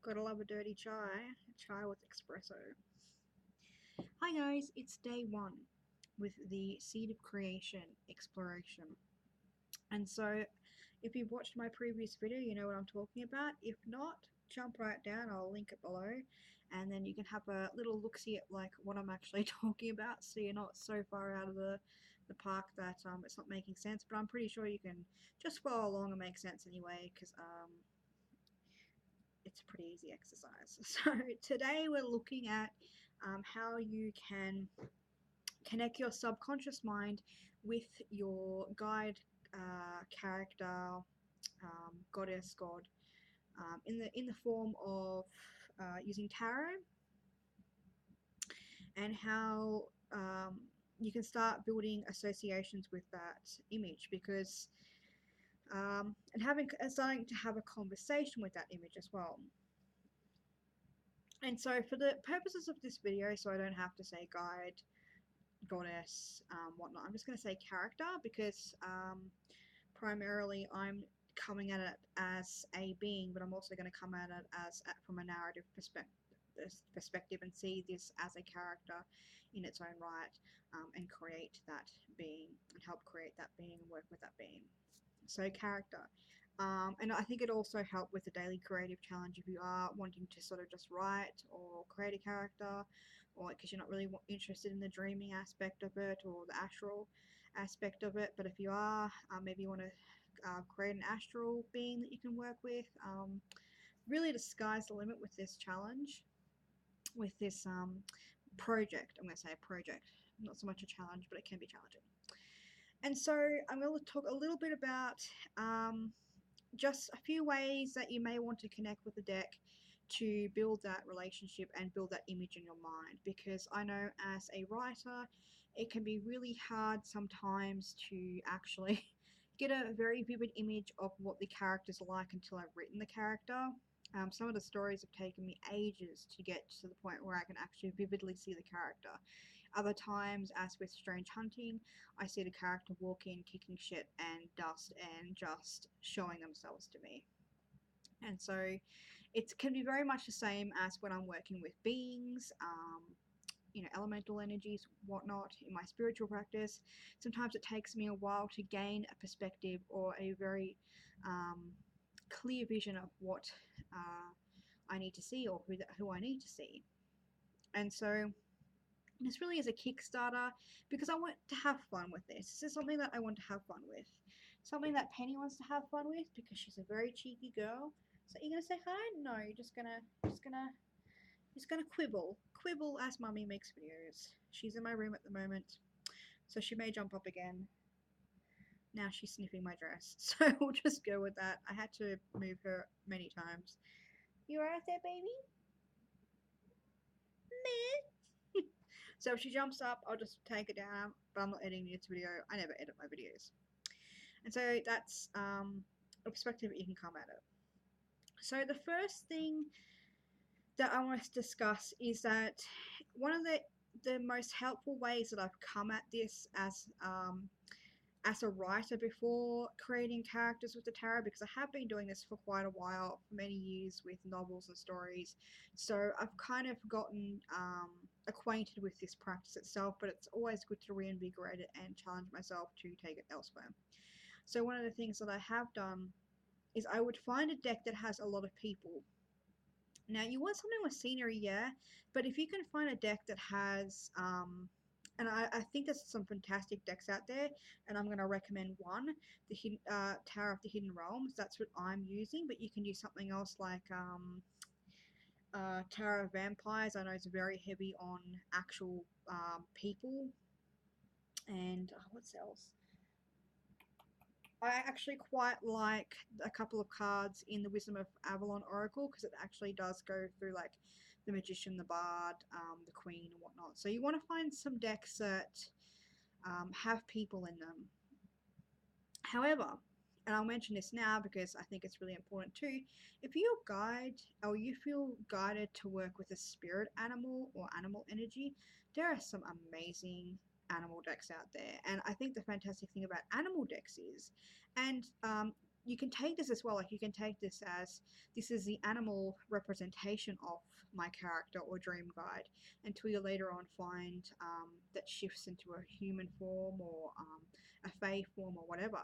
Gotta love a dirty chai with espresso. Hi guys, it's day one with the Seed of Creation exploration. And so, if you've watched my previous video, you know what I'm talking about. If not, jump right down, I'll link it below. And then you can have a little look-see at like what I'm actually talking about, so you're not so far out of the park that it's not making sense. But I'm pretty sure you can just follow along and make sense anyway, because it's a pretty easy exercise. So today we're looking at how you can connect your subconscious mind with your guide, character, goddess, god, in the form of using tarot, and how you can start building associations with that image, because and starting to have a conversation with that image as well. And so for the purposes of this video, so I don't have to say guide, goddess, whatnot, I'm just going to say character, because primarily I'm coming at it as a being, but I'm also going to come at it as from a narrative perspective and see this as a character in its own right, and create that being and help create that being and work with that being. So character. And I think it also helped with the daily creative challenge if you are wanting to sort of just write or create a character, or because you're not really interested in the dreaming aspect of it or the astral aspect of it. But if you are, maybe you want to create an astral being that you can work with. Really, the sky's the limit with this challenge, with this project. I'm going to say a project, not so much a challenge, but it can be challenging. And so I'm going to talk a little bit about just a few ways that you may want to connect with the deck to build that relationship and build that image in your mind, because I know as a writer it can be really hard sometimes to actually get a very vivid image of what the character's like until I've written the character. Some of the stories have taken me ages to get to the point where I can actually vividly see the character. Other times, as with Strange Hunting, I see the character walk in, kicking shit and dust and just showing themselves to me. And so it can be very much the same as when I'm working with beings, elemental energies, whatnot, in my spiritual practice. Sometimes it takes me a while to gain a perspective or a very clear vision of what I need to see, or who I need to see. And so this really is a Kickstarter because I want to have fun with this. This is something that I want to have fun with. Something that Penny wants to have fun with because she's a very cheeky girl. So you're gonna say hi? No, you're just gonna quibble as Mummy makes videos. She's in my room at the moment, so she may jump up again. Now she's sniffing my dress, so we'll just go with that. I had to move her many times. You alright there, baby? Meh. So if she jumps up, I'll just take it down, but I'm not editing this video. I never edit my videos. And so that's a perspective that you can come at it. So the first thing that I want to discuss is that one of the most helpful ways that I've come at this as a writer before creating characters with the tarot, because I have been doing this for quite a while, for many years, with novels and stories. So I've kind of gotten acquainted with this practice itself, but it's always good to reinvigorate it and challenge myself to take it elsewhere. So one of the things that I have done is I would find a deck that has a lot of people. Now you want something with scenery, yeah, but if you can find a deck that has and I think there's some fantastic decks out there, and I'm going to recommend one, the Tower of the Hidden Realms. That's what I'm using, but you can use something else like Tower of Vampires. I know it's very heavy on actual people, and what's else? I actually quite like a couple of cards in the Wisdom of Avalon Oracle, because it actually does go through like the Magician, the Bard, the Queen, and whatnot. So you want to find some decks that have people in them. However, and I'll mention this now because I think it's really important too, if you feel guided to work with a spirit animal or animal energy, there are some amazing animal decks out there. And I think the fantastic thing about animal decks is, and you can take this as well. Like you can take this as this is the animal representation of my character or dream guide, until you later on find that shifts into a human form or a fae form or whatever.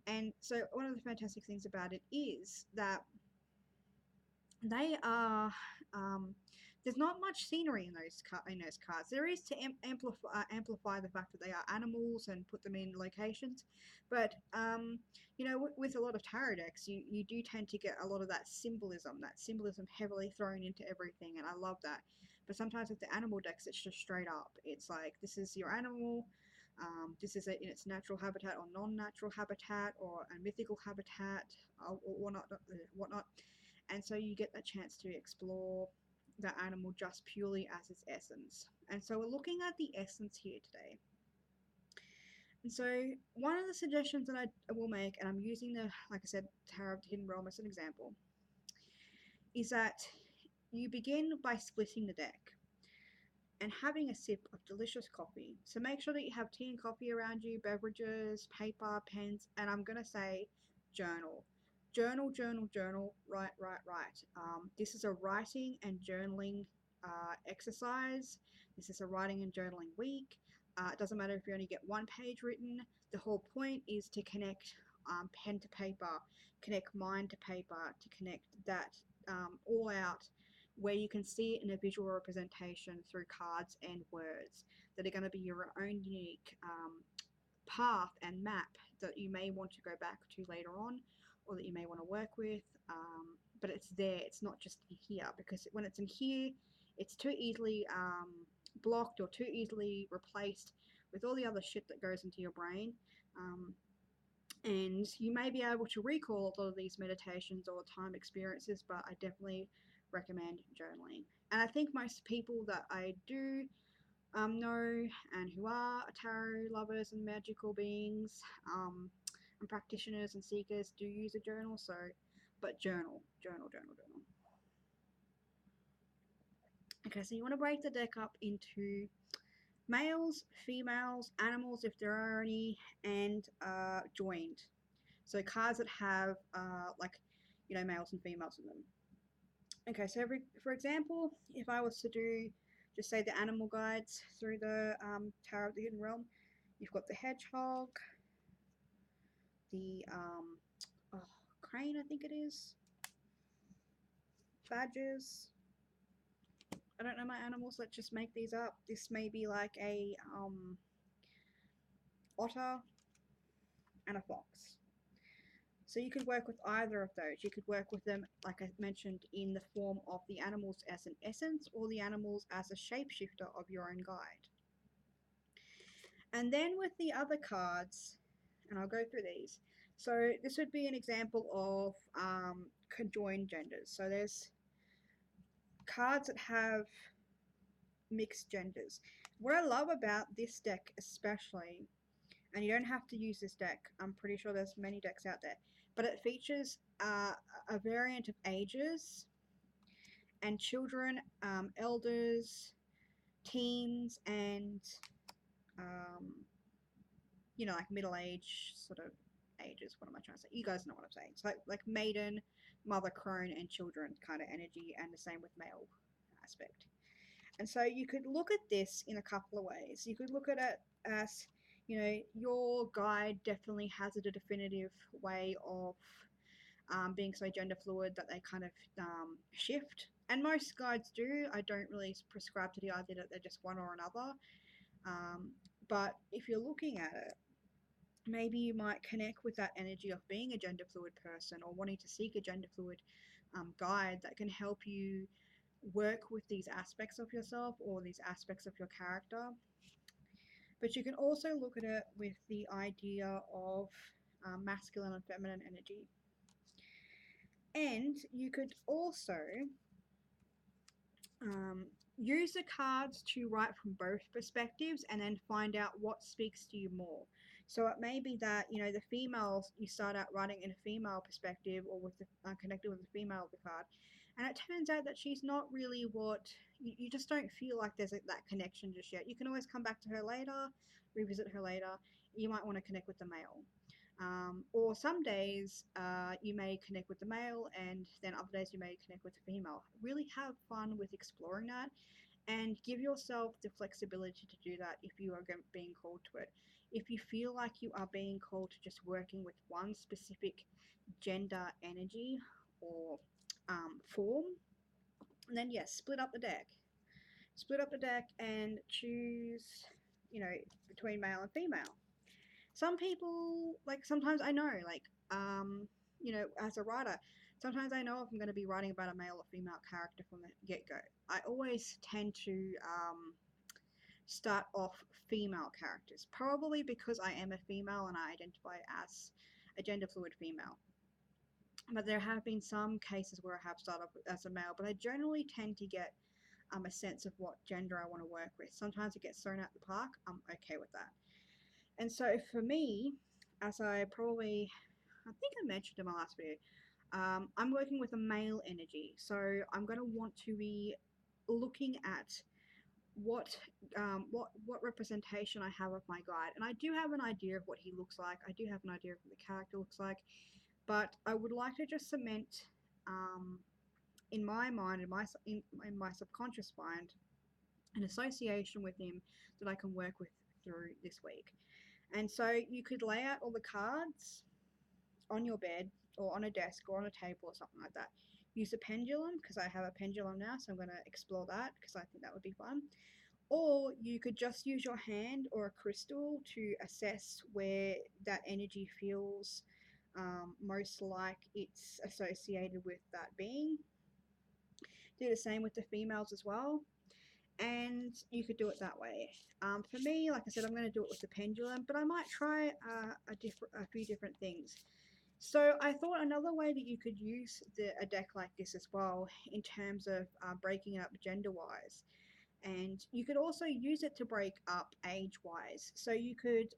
And so one of the fantastic things about it is that they are there's not much scenery in those cards. There is to amplify the fact that they are animals and put them in locations, but with a lot of tarot decks, you do tend to get a lot of that symbolism heavily thrown into everything, and I love that. But sometimes with the animal decks, it's just straight up. It's like this is your animal. This is in its natural habitat or non-natural habitat or a mythical habitat or whatnot. And so you get a chance to explore the animal just purely as its essence. And so we're looking at the essence here today. And so one of the suggestions that I will make, and I'm using like I said, Tarot of the Hidden Realm as an example, is that you begin by splitting the deck and having a sip of delicious coffee. So make sure that you have tea and coffee around you, beverages, paper, pens, and I'm going to say journal. Journal, journal, journal, write. This is a writing and journaling exercise. This is a writing and journaling week. It doesn't matter if you only get one page written. The whole point is to connect pen to paper, connect mind to paper, to connect that all out, where you can see it in a visual representation through cards and words that are going to be your own unique path and map that you may want to go back to later on, or that you may want to work with. But it's there, it's not just in here, because when it's in here, it's too easily blocked or too easily replaced with all the other shit that goes into your brain. And you may be able to recall a lot of these meditations or time experiences, but I definitely recommend journaling. And I think most people that I do know and who are tarot lovers and magical beings and practitioners and seekers do use a journal. So, but journal. Okay, so you want to break the deck up into males, females, animals if there are any, and joined. So cards that have males and females in them. Okay, so for example, if I was to do just say the animal guides through the Tarot of the Hidden Realm, you've got the hedgehog, the crane, I think it is, badgers. I don't know my animals. Let's just make these up. This may be like a otter and a fox. So you could work with either of those. You could work with them, like I mentioned, in the form of the animals as an essence or the animals as a shapeshifter of your own guide. And then with the other cards, and I'll go through these. So this would be an example of conjoined genders. So there's cards that have mixed genders. What I love about this deck especially, and you don't have to use this deck, I'm pretty sure there's many decks out there, but it features a variant of ages and children, elders, teens, and like middle-age sort of ages. What am I trying to say? You guys know what I'm saying. So like maiden, mother, crone, and children kind of energy, and the same with male aspect. And so you could look at this in a couple of ways. You could look at it as, your guide definitely has a definitive way of being so gender fluid that they kind of shift. And most guides do. I don't really prescribe to the idea that they're just one or another. But if you're looking at it, maybe you might connect with that energy of being a gender fluid person or wanting to seek a gender fluid guide that can help you work with these aspects of yourself or these aspects of your character. But you can also look at it with the idea of masculine and feminine energy. And you could also use the cards to write from both perspectives and then find out what speaks to you more. So it may be that, the females, you start out writing in a female perspective or with the connected with the female of the card. And it turns out that she's not really what, you just don't feel like there's that connection just yet. You can always come back to her later, revisit her later. You might want to connect with the male. Or some days you may connect with the male, and then other days you may connect with the female. Really have fun with exploring that, and give yourself the flexibility to do that if you are being called to it. If you feel like you are being called to just working with one specific gender energy or form, then yes, split up the deck. Split up the deck and choose, you know, between male and female. Some people, like, sometimes I know, like, you know, as a writer, sometimes I know if I'm going to be writing about a male or female character from the get go. I always tend to start off female characters, probably because I am a female and I identify as a gender fluid female. But there have been some cases where I have started off as a male, but I generally tend to get a sense of what gender I want to work with. Sometimes it gets thrown out the park. I'm okay with that. And so for me, as I think I mentioned in my last video, I'm working with a male energy. So I'm going to want to be looking at what what representation I have of my guide, and I do have an idea of what he looks like. I do have an idea of what the character looks like, but I would like to just cement um, in my mind, in my subconscious mind, an association with him that I can work with through this week. And so you could lay out all the cards on your bed or on a desk or on a table or something like that. Use a pendulum because I have a pendulum now, so I'm going to explore that because I think that would be fun. Or you could just use your hand or a crystal to assess where that energy feels most like it's associated with that being. Do the same with the females as well, and you could do it that way. For me, like I said, I'm going to do it with the pendulum, but I might try a few different things. So I thought another way that you could use a deck like this as well, in terms of breaking it up gender-wise, and you could also use it to break up age-wise. So you could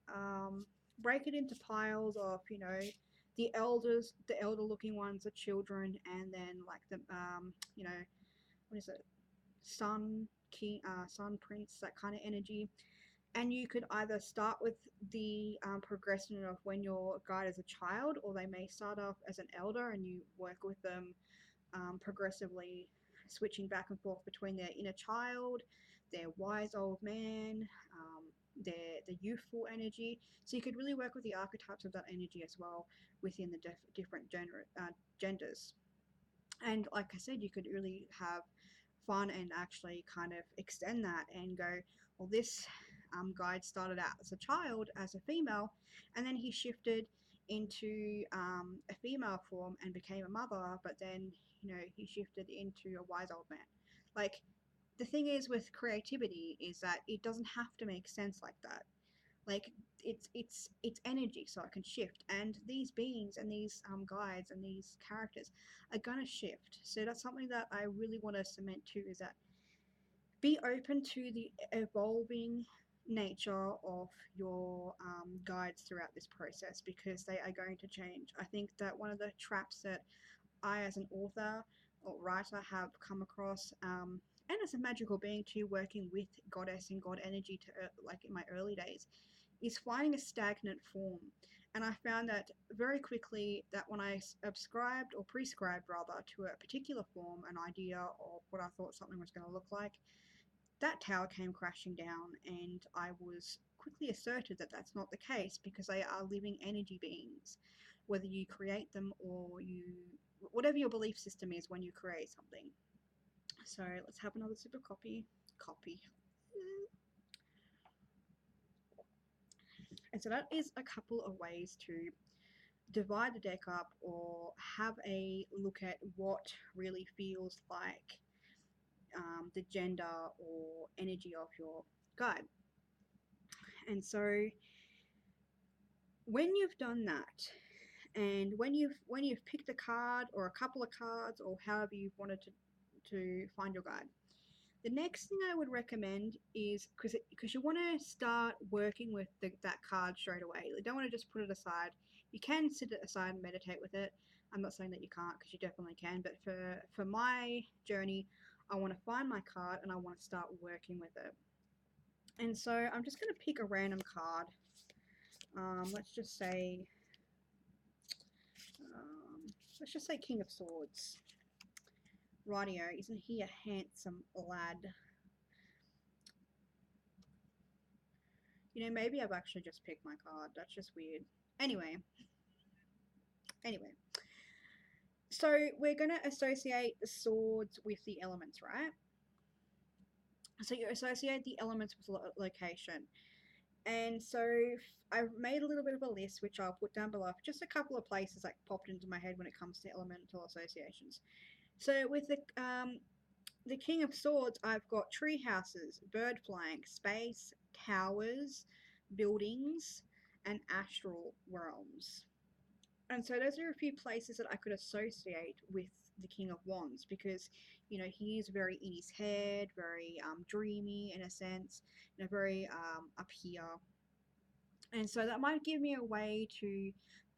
break it into piles of, you know, the elders, the elder-looking ones are children, and then like the you know, what is it, sun king, sun prince, that kind of energy. And you could either start with the progression of when your guide is a child, or they may start off as an elder and you work with them progressively, switching back and forth between their inner child, their wise old man, their youthful energy. So you could really work with the archetypes of that energy as well within the different genders. And like I said, you could really have fun and actually kind of extend that and go, well, this guide started out as a child, as a female, and then he shifted into a female form and became a mother, but then, you know, he shifted into a wise old man. Like, the thing is with creativity is that it doesn't have to make sense like that. Like, it's energy, so it can shift, and these beings and these guides and these characters are gonna shift. So that's something that I really want to cement too, is that be open to the evolving nature of your guides throughout this process, because they are going to change. I think that one of the traps that I, as an author or writer, have come across, and as a magical being too, working with goddess and god energy to like in my early days, is finding a stagnant form. And I found that very quickly, that when I subscribed or prescribed rather to a particular form, an idea of what I thought something was going to look like, that tower came crashing down, and I was quickly asserted that that's not the case, because they are living energy beings. Whether you create them or you, whatever your belief system is when you create something. So let's have another sip of coffee. Copy. And so that is a couple of ways to divide the deck up, or have a look at what really feels like the gender or energy of your guide. And so when you've done that, and when you've picked a card or a couple of cards, or however you've wanted to find your guide, the next thing I would recommend is, because you want to start working with that card straight away. You don't want to just put it aside. You can sit it aside and meditate with it. I'm not saying that you can't, because you definitely can. But for my journey, I want to find my card and I want to start working with it. And so I'm just going to pick a random card. Let's just say let's just say King of Swords. Rightio, isn't he a handsome lad? You know, maybe I've actually just picked my card. That's just weird. Anyway, so we're going to associate the swords with the elements, right? So you associate the elements with location. And so I've made a little bit of a list, which I'll put down below. Just a couple of places that popped into my head when it comes to elemental associations. So with the King of Swords, I've got treehouses, bird flying, space, towers, buildings, and astral realms. And so those are a few places that I could associate with the King of Wands because, you know, he is very in his head, very dreamy in a sense, you know, very up here. And so that might give me a way to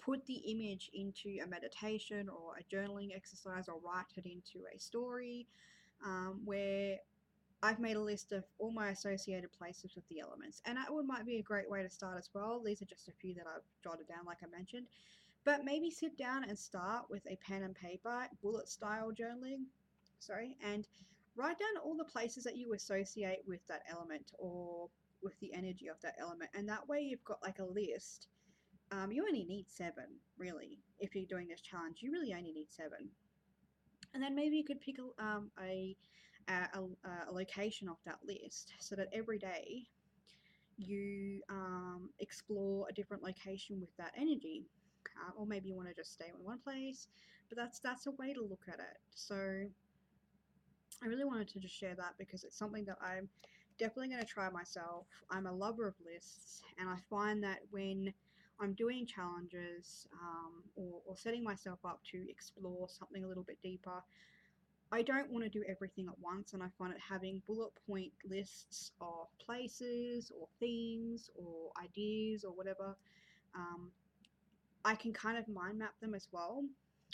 put the image into a meditation or a journaling exercise or write it into a story where I've made a list of all my associated places with the elements. And that might be a great way to start as well. These are just a few that I've jotted down, like I mentioned. But maybe sit down and start with a pen and paper, bullet style journaling, and write down all the places that you associate with that element or with the energy of that element. And that way you've got like a list. You only need 7, really, if you're doing this challenge. You really only need 7. And then maybe you could pick a location off that list so that every day you explore a different location with that energy. Or maybe you want to just stay in one place, but that's a way to look at it. So I really wanted to just share that because it's something that I'm definitely going to try myself. I'm a lover of lists, and I find that when I'm doing challenges or setting myself up to explore something a little bit deeper, I don't want to do everything at once, and I find it having bullet point lists of places or things or ideas or whatever, I can kind of mind map them as well,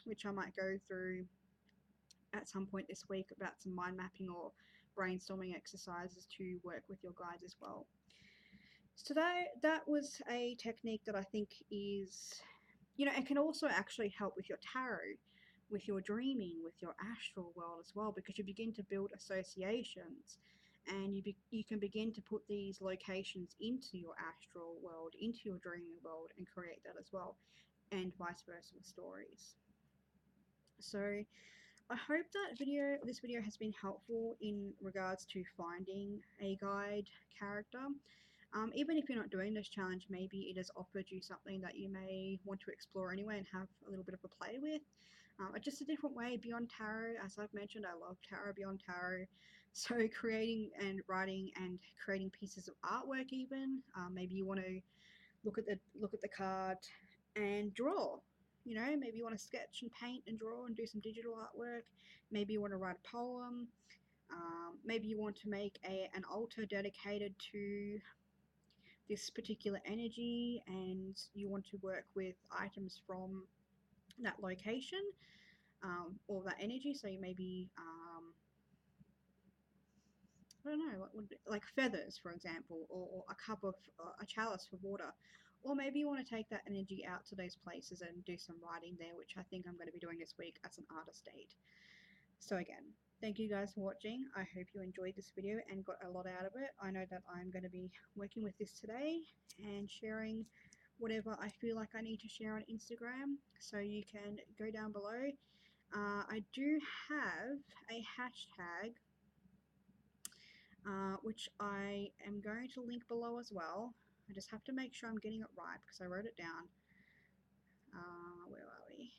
which I might go through at some point this week about some mind mapping or brainstorming exercises to work with your guides as well. So that was a technique that I think is, you know, it can also actually help with your tarot, with your dreaming, with your astral world as well, because you begin to build associations and you can begin to put these locations into your astral world, into your dreaming world, and create that as well, and vice versa with stories. So I hope that this video has been helpful in regards to finding a guide character. Even if you're not doing this challenge, maybe it has offered you something that you may want to explore anyway and have a little bit of a play with. Just a different way beyond tarot. As I've mentioned, I love tarot beyond tarot. So creating and writing and creating pieces of artwork even. Maybe you want to look at the card and draw. You know, maybe you want to sketch and paint and draw and do some digital artwork. Maybe you want to write a poem. Maybe you want to make an altar dedicated to this particular energy and you want to work with items from that location or that energy. So you maybe I don't know, what would be, like feathers, for example, or a cup of a chalice for water. Or maybe you want to take that energy out to those places and do some writing there, which I think I'm going to be doing this week as an artist date. So again, thank you guys for watching. I hope you enjoyed this video and got a lot out of it. I know that I'm going to be working with this today and sharing whatever I feel like I need to share on Instagram. So you can go down below. I do have a hashtag which I am going to link below as well. I just have to make sure I'm getting it right because I wrote it down. Where are we?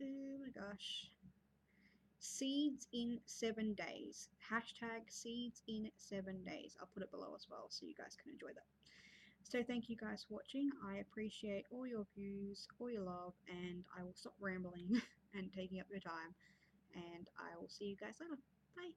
Oh my gosh. Seeds in 7 days. Hashtag seeds in 7 days. I'll put it below as well so you guys can enjoy that. So thank you guys for watching. I appreciate all your views, all your love, and I will stop rambling and taking up your time. And I will see you guys later. Bye.